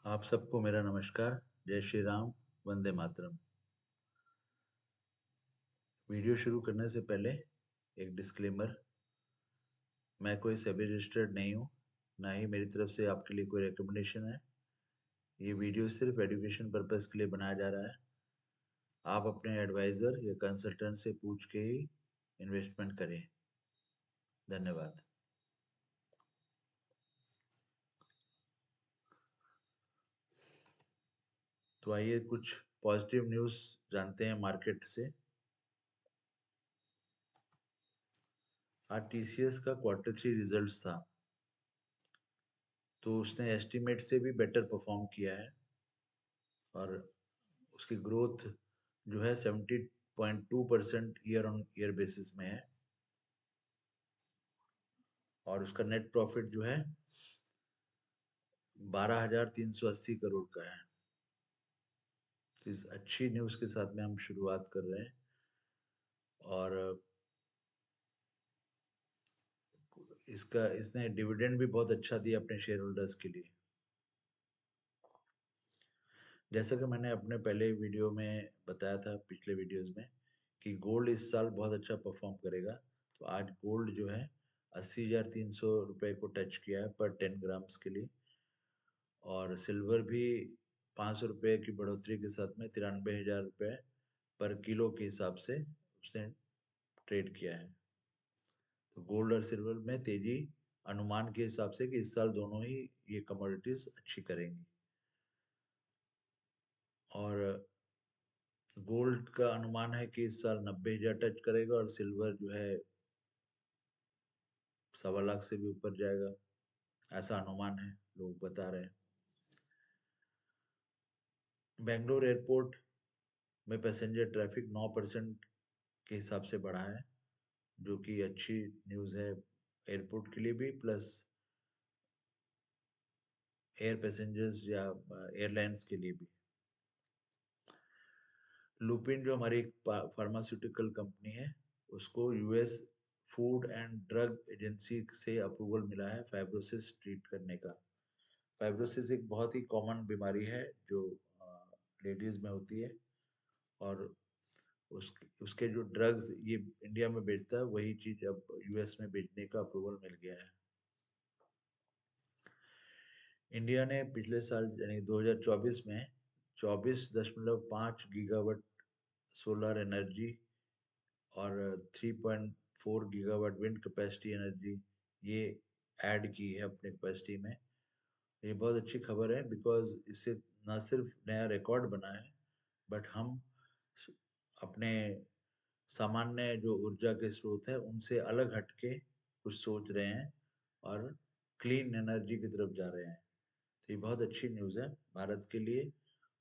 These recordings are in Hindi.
आप सबको मेरा नमस्कार। जय श्री राम। वंदे मातरम। वीडियो शुरू करने से पहले एक डिस्क्लेमर। मैं कोई सेबी रजिस्टर्ड नहीं हूँ, ना ही मेरी तरफ से आपके लिए कोई रिकमेंडेशन है। ये वीडियो सिर्फ एजुकेशन पर्पस के लिए बनाया जा रहा है। आप अपने एडवाइज़र या कंसल्टेंट से पूछ के ही इन्वेस्टमेंट करें। धन्यवाद। तो आइए कुछ पॉजिटिव न्यूज़ जानते हैं मार्केट से। आज टीसीएस का Q3 रिजल्ट्स था, तो उसने एस्टिमेट से भी बेटर परफॉर्म किया है और उसकी ग्रोथ जो है 70.2% ईयर ऑन ईयर बेसिस में है और उसका नेट प्रॉफिट जो है 12,380 करोड़ का है। तो इस अच्छी न्यूज़ के साथ में हम शुरुआत कर रहे हैं और इसने डिविडेंड भी बहुत अच्छा दिया अपने शेयर होल्डर्स के लिए। जैसा कि मैंने अपने पहले वीडियो में बताया था, पिछले वीडियोस में, कि गोल्ड इस साल बहुत अच्छा परफॉर्म करेगा। तो आज गोल्ड जो है 80,300 रुपये को टच किया है पर 10 ग्राम्स के लिए और सिल्वर भी 500 रुपये की बढ़ोतरी के साथ में 93,000 रुपये पर किलो के हिसाब से उसने ट्रेड किया है। तो गोल्ड और सिल्वर में तेजी अनुमान के हिसाब से कि इस साल दोनों ही ये कमोडिटीज अच्छी करेंगी और गोल्ड का अनुमान है कि इस साल 90,000 टच करेगा और सिल्वर जो है 1.25 लाख से भी ऊपर जाएगा, ऐसा अनुमान है, लोग बता रहे हैं। बेंगलोर एयरपोर्ट में पैसेंजर ट्रैफिक 9% के हिसाब से बढ़ा है, जो कि अच्छी न्यूज़ है एयरपोर्ट के लिए भी प्लस एयर पैसेंजर्स या एयरलाइंस के लिए भी। लुपिन जो हमारी एक फार्मास्यूटिकल कंपनी है, उसको US food and drug agency से अप्रूवल मिला है फाइब्रोसिस ट्रीट करने का। फाइब्रोसिस एक बहुत ही कॉमन बीमारी है जो लेडीज में होती है और उसके जो ड्रग्स ये इंडिया में बेचता है, वही चीज अब यूएस में बेचने का अप्रूवल मिल गया है। इंडिया ने पिछले साल यानी 2024 में 24.5 गीगावाट सोलर एनर्जी और 3.4 गीगावाट विंड कैपेसिटी एनर्जी ये ऐड की है अपने कैपेसिटी में। ये बहुत अच्छी खबर है बिकॉज इससे न सिर्फ नया रिकॉर्ड बना है, बट हम अपने सामान्य जो ऊर्जा के स्रोत है उनसे अलग हटके कुछ सोच रहे हैं और क्लीन एनर्जी की तरफ जा रहे हैं। तो ये बहुत अच्छी न्यूज़ है भारत के लिए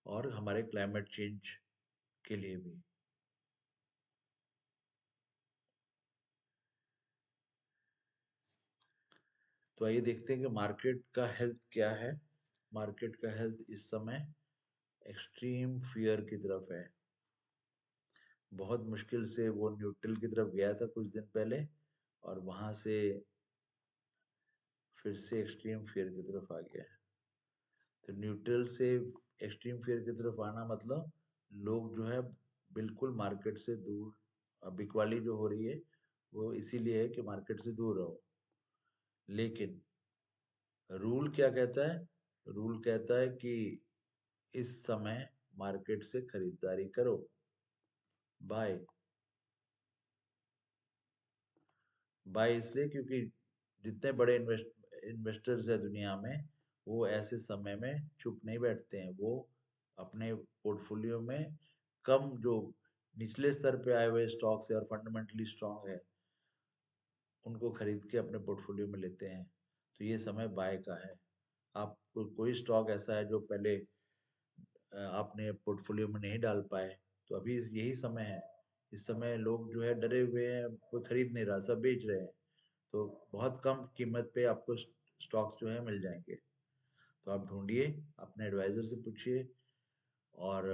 और हमारे क्लाइमेट चेंज के लिए भी। तो आइए देखते हैं कि मार्केट का हेल्थ क्या है। मार्केट का हेल्थ इस समय एक्सट्रीम फियर की तरफ है। बहुत मुश्किल से वो न्यूट्रल की तरफ गया था कुछ दिन पहले और वहां से फिर से एक्सट्रीम फियर की तरफ आ गया है। तो न्यूट्रल से एक्सट्रीम फियर की तरफ आना मतलब लोग जो है बिल्कुल मार्केट से दूर, बिकवाली जो हो रही है वो इसीलिए है कि मार्केट से दूर रहो। लेकिन रूल क्या कहता है? रूल कहता है कि इस समय मार्केट से खरीदारी करो, बाय। बाय इसलिए क्योंकि जितने बड़े इन्वेस्टर्स है दुनिया में, वो ऐसे समय में चुप नहीं बैठते हैं। वो अपने पोर्टफोलियो में कम जो निचले स्तर पे आए हुए स्टॉक्स है और फंडामेंटली स्ट्रांग है, उनको खरीद के अपने पोर्टफोलियो में लेते हैं। तो ये समय बाय का है। आप कोई स्टॉक ऐसा है जो पहले आपने पोर्टफोलियो में नहीं डाल पाए, तो अभी यही समय है। इस समय लोग जो है डरे हुए हैं, कोई खरीद नहीं रहा, सब बेच रहे हैं। तो बहुत कम कीमत पे आपको स्टॉक्स जो है मिल जाएंगे। तो आप ढूंढिए, अपने एडवाइजर से पूछिए और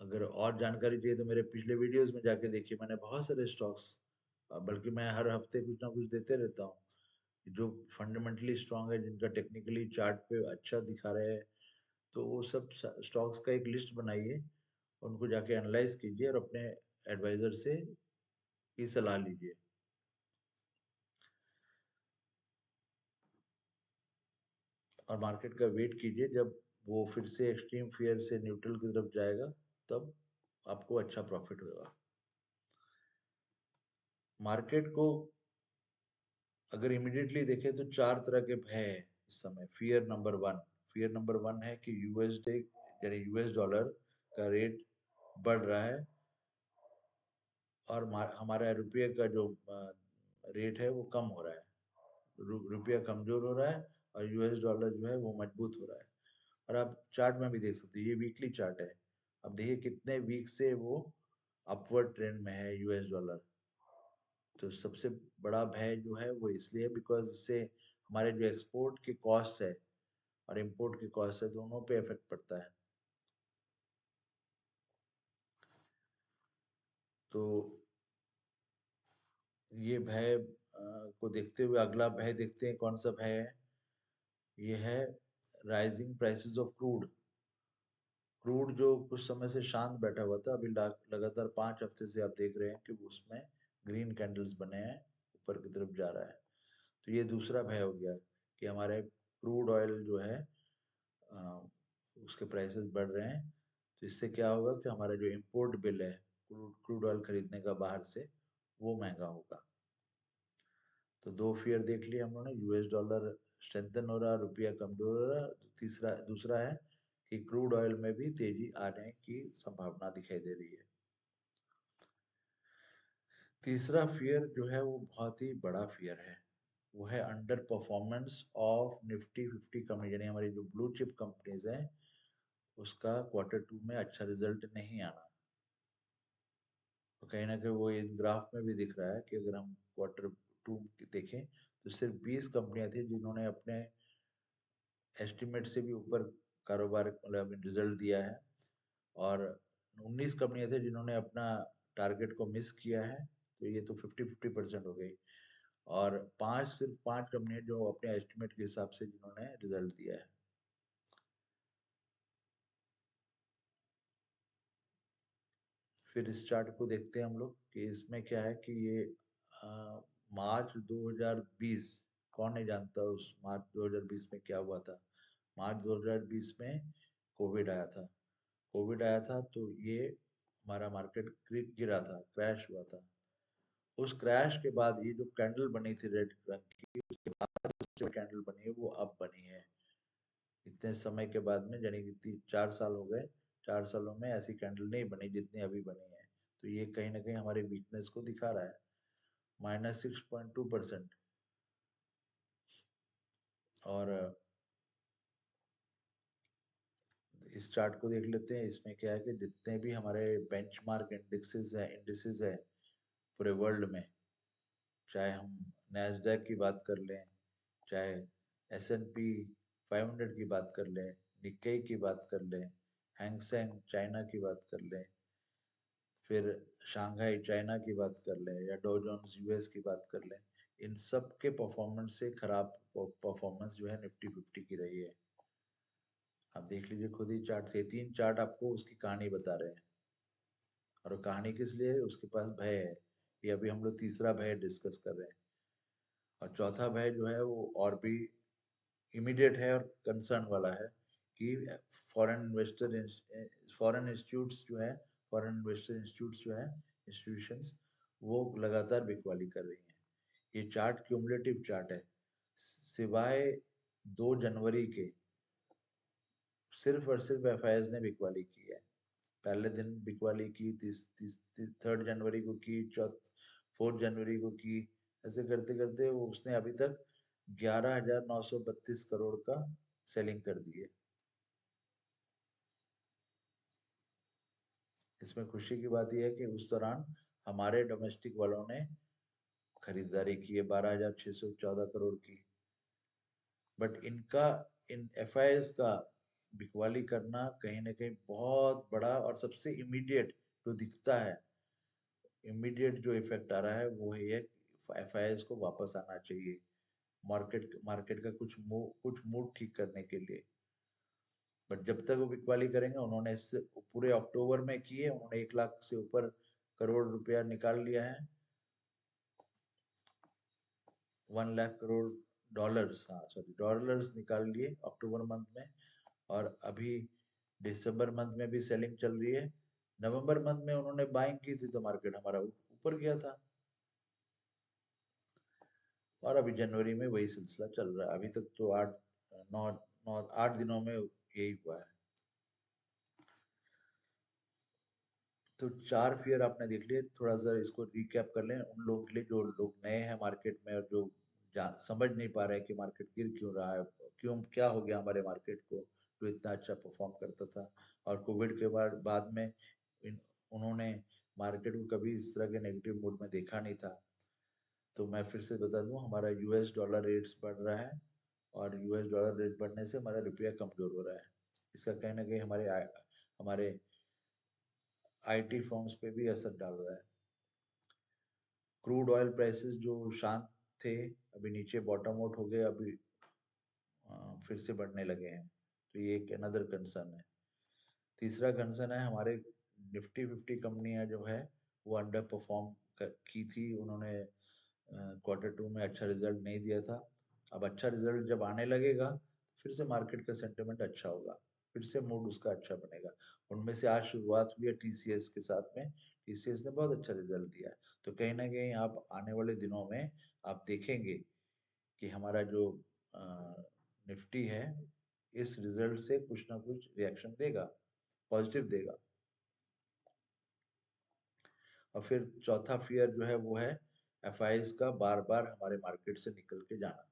अगर और जानकारी चाहिए तो मेरे पिछले वीडियोस में जाके देखिए। मैंने बहुत सारे स्टॉक्स, बल्कि मैं हर हफ्ते कुछ ना कुछ देते रहता हूँ जो फंडामेंटली स्ट्रांग है, जिनका टेक्निकली चार्ट पे अच्छा दिखा रहे हैं तो वो सब स्टॉक्स का एक लिस्ट बनाइए, उनको जाके एनालाइज कीजिए और अपने एडवाइजर से की सलाह लीजिए। और मार्केट का वेट कीजिए, जब वो फिर से एक्सट्रीम फियर से न्यूट्रल की तरफ जाएगा तब आपको अच्छा प्रॉफिट होगा। मार्केट को अगर इमिडिएटली देखें तो चार तरह के भय है इस समय। फियर नंबर वन है कि यूएसडी यानी यूएस डॉलर का रेट बढ़ रहा है और हमारा रुपये का जो रेट है वो कम हो रहा है। रुपया कमजोर हो रहा है और यूएस डॉलर जो है वो मजबूत हो रहा है। और आप चार्ट में भी देख सकते हैं, ये वीकली चार्ट है। अब देखिए कितने वीक से वो अपवर्ड ट्रेंड में है यूएस डॉलर। तो सबसे बड़ा भय जो है वो इसलिए बिकॉज इससे हमारे जो एक्सपोर्ट के कॉस्ट है और इंपोर्ट के कॉस्ट है, दोनों पे इफेक्ट पड़ता है। तो ये भय को देखते हुए अगला भय देखते हैं कौन सा भय है। ये है rising prices of crude. Crude जो कुछ समय से शांत बैठा हुआ था, अभी लगातार 5 हफ्ते से आप देख रहे हैं कि उसमें ग्रीन कैंडल्स बने हैं, ऊपर की तरफ जा रहा है। तो ये दूसरा भय हो गया कि हमारे क्रूड ऑयल जो है उसके प्राइसेस बढ़ रहे हैं। तो इससे क्या होगा कि हमारा जो इम्पोर्ट बिल है क्रूड ऑयल खरीदने का बाहर से, वो महंगा होगा। तो दो फियर देख लिए हम लोगों ने, यूएस डॉलर स्ट्रेंथन हो रहा, रुपया कमजोर हो रहा। दूसरा है कि क्रूड ऑयल में भी तेजी आने की संभावना दिखाई दे रही है। तीसरा फियर जो है वो बहुत ही बड़ा फियर है, वो है under performance of Nifty 50 company, यानी हमारी जो ब्लू चिप कंपनीज हैं उसका Q2 में अच्छा रिजल्ट नहीं आना। तो कहीं ना कहीं वो इन ग्राफ में भी दिख रहा है कि अगर हम Q2 देखें तो सिर्फ 20 कंपनियां थी जिन्होंने अपने एस्टिमेट से भी ऊपर कारोबार मतलब रिजल्ट दिया है, और 19 कंपनियां थे जिन्होंने अपना टारगेट को मिस किया है। तो ये तो 50-50% हो गई। और सिर्फ पांच कंपनियां जो अपने एस्टिमेट के हिसाब से जिन्होंने रिजल्ट दिया है। फिर इस चार्ट को देखते हैं हम लोग कि इसमें क्या है कि ये मार्च 2020, कौन नहीं जानता उस मार्च 2020 में क्या हुआ था। मार्च 2020 में कोविड आया था। कोविड आया था तो ये हमारा मार्केट गिरा था, क्रैश हुआ था। उस क्रैश के बाद ये जो कैंडल बनी थी रेड रंग की, उसके बाद जो कैंडल बनी है वो अब बनी है इतने समय के बाद में, यानी कि 4 साल हो गए। 4 सालों में ऐसी कैंडल नहीं बनी जितनी अभी बनी है। तो ये कहीं ना कहीं हमारे वीकनेस को दिखा रहा है। -6.2%। और इस चार्ट को देख लेते हैं। इसमें क्या है कि जितने भी हमारे बेंचमार्क इंडिसेस है पूरे वर्ल्ड में, चाहे हम नैस्डैक की बात कर लें, चाहे S&P 500 की बात कर लें, निक्केई की बात कर लें, हैंगसेंग चाइना की बात कर लें, फिर शंघाई चाइना की बात कर लें, या डो जोन्स यूएस की बात कर लें, इन सब के परफॉर्मेंस से खराब परफॉर्मेंस जो है निफ्टी 50 की रही है। आप देख लीजिए खुद ही चार्ट से, 3 चार्ट आपको उसकी कहानी बता रहे हैं। और कहानी किस लिए है? उसके पास भय है। ये अभी हम लोग तीसरा भय डिस्कस कर रहे हैं। और चौथा भय जो है वो और भी इमीडिएट है और कंसर्न वाला है कि फॉरेन इन्वेस्टर फॉरेन इंस्टीट्यूट्स जो है फॉरेन इन्वेस्टर इंस्टीट्यूट्स जो है इंस्टीट्यूशंस, वो लगातार बिकवाली कर रही हैं। ये चार्ट क्यूमुलेटिव चार्ट है। सिवाय 2 जनवरी के सिर्फ और सिर्फ एफआईएस ने बिकवाली की है। पहले दिन बिकवाली की, 3 जनवरी को की, 4 जनवरी को की। ऐसे करते करते उसने अभी तक 11,932 करोड़ का सेलिंग कर दी है। इसमें खुशी की बात यह है कि उस दौरान हमारे डोमेस्टिक वालों ने खरीदारी की है 12,614 करोड़ की। बट इनका इन एफआईएस का बिकवाली करना कहीं ना कहीं बहुत बड़ा और सबसे इमीडिएट जो दिखता है, इमीडिएट जो इफेक्ट आ रहा है वो है ये, एफआईएस को वापस आना चाहिए मार्केट मार्केट का कुछ मूड ठीक करने के लिए। बट जब तक वो बिकवाली करेंगे, उन्होंने इससे पूरे अक्टूबर में किए, उन्होंने 1 लाख से ऊपर करोड़ रुपया निकाल लिया है। 1 लाख करोड़ डॉलर्स, हाँ सॉरी, डॉलर्स निकाल लिए अक्टूबर मंथ में। और अभी दिसंबर मंथ में भी सेलिंग चल रही है। नवंबर मंथ में उन्होंने बाइंग की थी तो मार्केट हमारा ऊपर गया था। और अभी जनवरी में वही सिलसिला चल रहा है। अभी तक तो 8 दिनों में यही हुआ है। तो 4 फियर आपने देख लिए, थोड़ा सा इसको रिकैप कर लें उन लोगों के लिए जो लोग नए हैं मार्केट में और जो समझ नहीं पा रहे हैं कि मार्केट गिर क्यों रहा है, क्यों, क्या हो गया हमारे मार्केट को जो इतना अच्छा परफॉर्म करता था। और कोविड के बाद में उन्होंने मार्केट को कभी इस तरह के नेगेटिव मूड में देखा नहीं था। तो मैं फिर से बता दूं, हमारा यूएस डॉलर रेट्स बढ़ रहा है, और यूएस डॉलर रेट बढ़ने से हमारा रुपया कमजोर हो रहा है। इसका कहीं ना कहीं हमारे आईटी फर्म्स पे भी असर डाल रहा है। क्रूड ऑयल प्राइसेस जो शांत थे, अभी नीचे बॉटम आउट हो गए, अभी फिर से बढ़ने लगे हैं। तो ये एक अनदर कंसर्न है। तीसरा कंसर्न है, हमारे निफ्टी 50 कंपनियां जो है वो अंडर परफॉर्म की थी। उन्होंने Q2 में अच्छा रिजल्ट नहीं दिया था। अब अच्छा रिजल्ट जब आने लगेगा, फिर से मार्केट का सेंटिमेंट अच्छा होगा, फिर से मूड उसका अच्छा बनेगा। उनमें से आज शुरुआत हुई है टीसीएस के साथ में। टीसीएस ने बहुत अच्छा रिजल्ट दिया है। तो कहीं ना कहीं आप आने वाले दिनों में आप देखेंगे कि हमारा जो निफ्टी है इस रिजल्ट से कुछ ना कुछ रिएक्शन देगा, पॉजिटिव देगा। और फिर चौथा फियर जो है वो है एफआईज का बार बार हमारे मार्केट से निकल के जाना।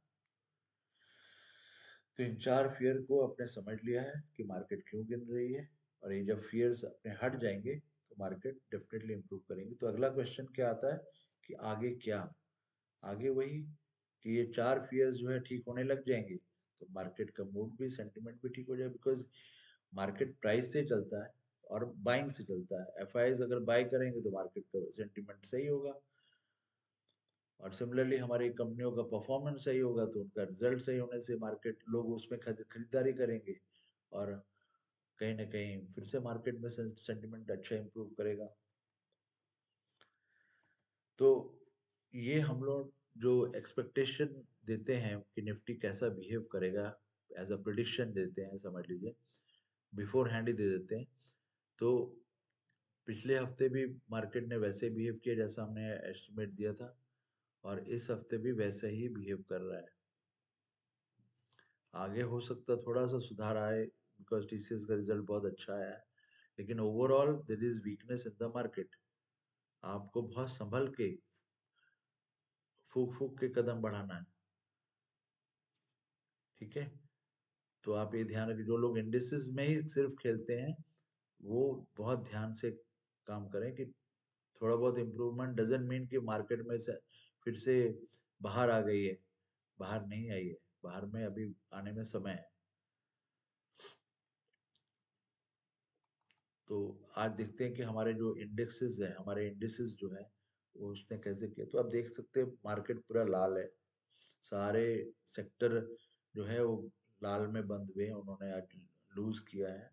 तो इन 4 फियर को आपने समझ लिया है कि मार्केट क्यों गिर रही है, और ये जब फियर्स अपने हट जाएंगे तो मार्केट डेफिनेटली इंप्रूव करेंगे। तो अगला क्वेश्चन क्या आता है कि आगे क्या? आगे वही कि ये 4 फियर्स जो है ठीक होने लग जाएंगे तो मार्केट का मूड भी, सेंटिमेंट भी ठीक हो जाए। बिकॉज मार्केट प्राइस से चलता है और बाइंग से चलता है। एफआईज अगर बाय करेंगे तो मार्केट का सेंटिमेंट सही होगा, और सिमिलरली हमारी कंपनियों का परफॉर्मेंस सही होगा तो उनका रिजल्ट सही होने से मार्केट, लोग उसमें खरीदारी करेंगे, और कहीं ना कहीं फिर से मार्केट में सेंटिमेंट अच्छा इंप्रूव करेगा। तो ये हम लोग जो एक्सपेक्टेशन देते हैं कि निफ्टी कैसा बिहेव करेगा, एज अ प्रिडिक्शन देते हैं, समझ लीजिए बिफोर हैंड ही दे देते हैं। तो पिछले हफ्ते भी मार्केट ने वैसे बिहेव किया जैसा हमने एस्टिमेट दिया था, और इस हफ्ते भी वैसे ही बिहेव कर रहा है। आगे हो सकता थोड़ा सा सुधार आए, बिकॉज टीसीएस का रिजल्ट बहुत अच्छा आया है। लेकिन overall there is weakness in the market. आपको बहुत संभल के, फूक फूक के कदम बढ़ाना है, ठीक है? तो आप ये ध्यान रखिए, जो लोग इंडिसेस में ही सिर्फ खेलते हैं वो बहुत ध्यान से काम करें कि थोड़ा बहुत इम्प्रूवमेंट डजंट मीन कि मार्केट में से फिर से बाहर आ गई है। बाहर नहीं आई है, बाहर में अभी आने में समय है। तो आज देखते हैं कि हमारे जो इंडेक्सेस है, हमारे इंडेक्सेस जो है वो उसने कैसे किया। तो आप देख सकते हैं मार्केट पूरा लाल है, सारे सेक्टर जो है वो लाल में बंद हुए हैं, उन्होंने आज लूज किया है,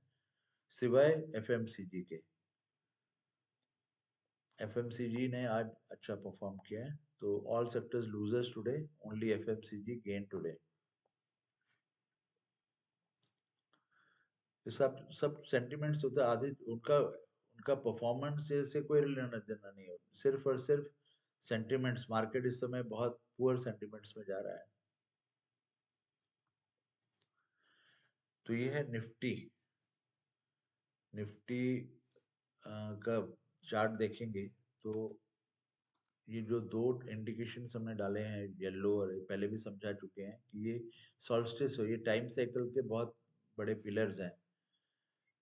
सिवाय एफएमसीजी के। एफएमसीजी ने आज अच्छा परफॉर्म किया है। तो all sectors losers today, only FMCG gain today. सब सब सेंटिमेंट्स होता है, आधे उनका उनका परफॉर्मेंस से कोई लेना देना नहीं है, सिर्फ और सिर्फ सेंटिमेंट्स। मार्केट इस समय बहुत पुअर सेंटिमेंट्स में जा रहा है। तो ये है निफ्टी। निफ्टी का चार्ट देखेंगे तो ये जो दो इंडिकेशन हमने डाले हैं, येलो और पहले भी समझा चुके हैं कि ये सॉल्स्टिस हो, ये टाइम साइकिल के बहुत बड़े पिलर्स हैं।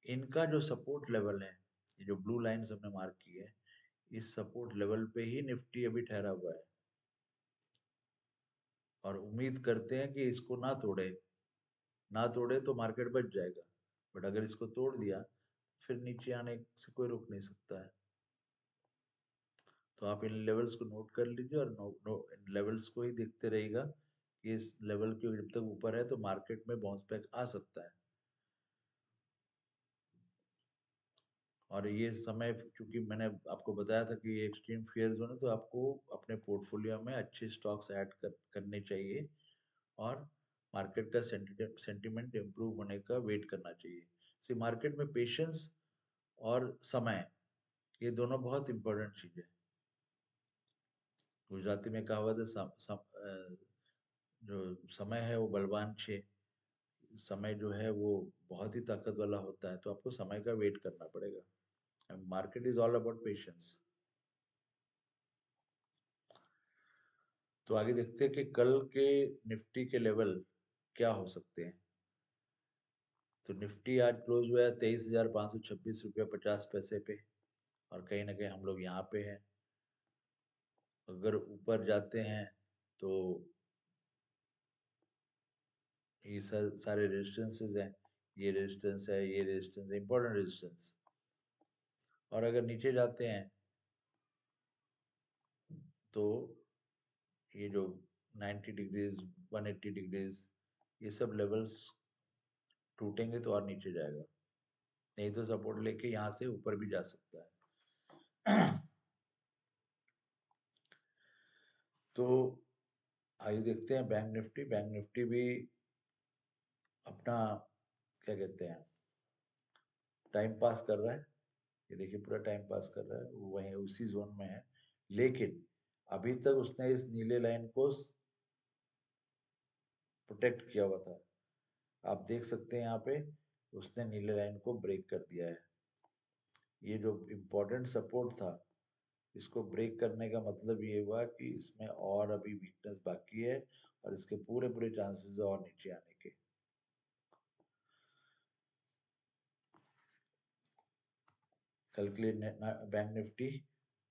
इनका जो सपोर्ट लेवल है, ये जो ब्लू लाइंस हमने मार्क की है, इस सपोर्ट लेवल पे ही निफ्टी अभी ठहरा हुआ है, और उम्मीद करते हैं कि इसको ना तोड़े। ना तोड़े तो मार्केट बच जाएगा, बट अगर इसको तोड़ दिया फिर नीचे आने से कोई रोक नहीं सकता है। तो आप इन लेवल्स को नोट कर लीजिए, और इन लेवल्स को ही देखते रहिएगा कि इस लेवल के जब तक ऊपर है तो मार्केट में बाउंस बैक आ सकता है। और ये समय, क्योंकि मैंने आपको बताया था कि ये एक्सट्रीम फियर जोन है, तो आपको अपने पोर्टफोलियो में अच्छे स्टॉक्स करने चाहिए और मार्केट का सेंटिमेंट इम्प्रूव होने का वेट करना चाहिए। सी मार्केट में पेशेंस और समय, ये दोनों बहुत इंपॉर्टेंट चीज है। गुजराती में कहावत है, जो समय है वो बलवान छे। समय जो है वो बहुत ही ताकत वाला होता है, तो आपको समय का वेट करना पड़ेगा। Market is all about patience. तो आगे देखते हैं कि कल के निफ्टी के लेवल क्या हो सकते हैं। तो निफ्टी आज क्लोज हुआ है 23,526 रुपया 50 पैसे पे, और कहीं ना कहीं हम लोग यहाँ पे हैं। अगर ऊपर जाते हैं तो ये सारे रेजिस्टेंसेस हैं। ये रेजिस्टेंस है, ये रेजिस्टेंस है, इंपॉर्टेंट रेजिस्टेंस। और अगर नीचे जाते हैं तो ये जो 90 डिग्रीज, 180 डिग्रीज, ये सब लेवल्स टूटेंगे तो और नीचे जाएगा, नहीं तो सपोर्ट लेके यहाँ से ऊपर भी जा सकता है। तो आइए देखते हैं बैंक निफ्टी। बैंक निफ्टी भी अपना क्या कहते हैं, टाइम पास कर रहा है। ये देखिए पूरा टाइम पास कर रहा है, वो वहीं उसी जोन में है। लेकिन अभी तक उसने इस नीले लाइन को प्रोटेक्ट किया हुआ था। आप देख सकते हैं यहाँ पे उसने नीले लाइन को ब्रेक कर दिया है। ये जो इम्पोर्टेंट सपोर्ट था, इसको ब्रेक करने का मतलब ये हुआ कि इसमें और अभी वीकनेस बाकी है, और इसके पूरे पूरे चांसेस है और नीचे आने के। कल के लिए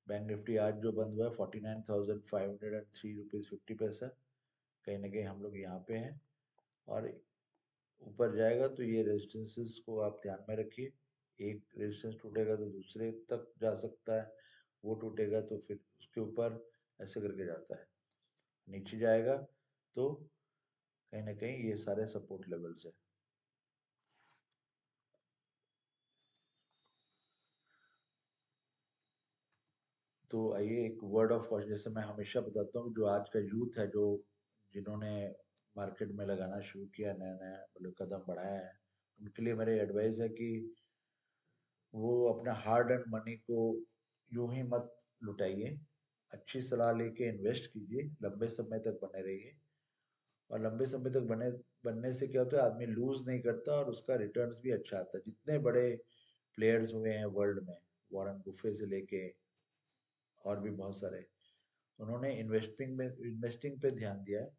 बैंक निफ्टी आज जो बंद हुआ है 49,503 रुपीज 50 पैसा। कहीं ना कहीं हम लोग यहाँ पे हैं, और ऊपर जाएगा तो ये रेजिस्टेंसेस को आप ध्यान में रखिए। एक रेजिस्टेंस टूटेगा तो दूसरे तक जा सकता है, वो टूटेगा तो फिर उसके ऊपर, ऐसे करके जाता है। नीचे जाएगा तो कहीं ना कहीं ये सारे सपोर्ट लेवल्स है। तो आइए एक वर्ड ऑफ कॉशन, जैसे मैं हमेशा बताता हूँ, जो आज का यूथ है, जो जिन्होंने मार्केट में लगाना शुरू किया, नया नया मतलब कदम बढ़ाया है, उनके लिए मेरी एडवाइस है कि वो अपना हार्ड एंड मनी को यूं ही मत लुटाइए। अच्छी सलाह लेके इन्वेस्ट कीजिए, लंबे समय तक बने रहिए। और लंबे समय तक बनने से क्या होता है, आदमी लूज नहीं करता और उसका रिटर्न्स भी अच्छा आता है। जितने बड़े प्लेयर्स हुए हैं वर्ल्ड में, वॉरेन बुफे से लेके और भी बहुत सारे, उन्होंने इन्वेस्टिंग पे ध्यान दिया है।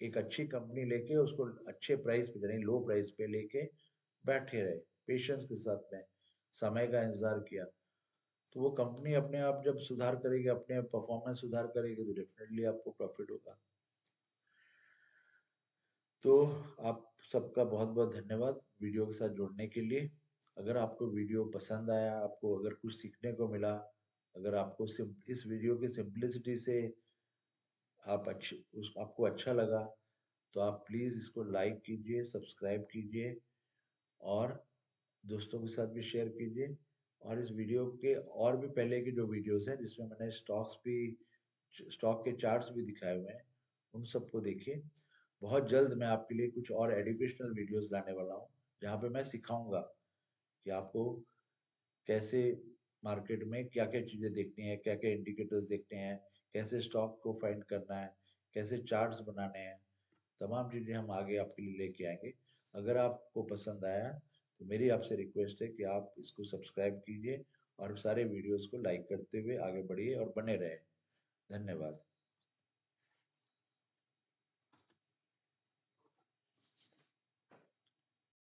एक अच्छी कंपनी लेके उसको अच्छे प्राइस पे, यानी लो प्राइस पे लेके बैठे रहे, पेशेंस के साथ में समय का इंतजार किया, तो वो कंपनी अपने आप जब सुधार करेगी, अपने परफॉर्मेंस सुधार करेगी, तो डेफिनेटली आपको प्रॉफिट होगा। तो आप सबका बहुत बहुत धन्यवाद वीडियो के साथ जुड़ने के लिए। अगर आपको वीडियो पसंद आया, आपको अगर कुछ सीखने को मिला, अगर आपको इस वीडियो की सिंपलिसिटी से आपको अच्छा लगा, तो आप प्लीज़ इसको लाइक कीजिए, सब्सक्राइब कीजिए, और दोस्तों के साथ भी शेयर कीजिए। और इस वीडियो के और भी पहले की जो वीडियोस हैं, जिसमें मैंने स्टॉक के चार्ट्स भी दिखाए हुए हैं, उन सबको देखिए। बहुत जल्द मैं आपके लिए कुछ और एजुकेशनल वीडियोस लाने वाला हूँ, जहाँ पे मैं सिखाऊंगा कि आपको कैसे मार्केट में क्या क्या चीज़ें देखनी है, क्या क्या इंडिकेटर्स देखने हैं, कैसे स्टॉक को फाइंड करना है, कैसे चार्ट्स बनाने हैं। तमाम चीज़ें हम आगे आपके लिए लेके आएंगे। अगर आपको पसंद आया तो मेरी आपसे रिक्वेस्ट है कि आप इसको सब्सक्राइब कीजिए और सारे वीडियोस को लाइक करते हुए आगे बढ़िए और बने रहें। धन्यवाद।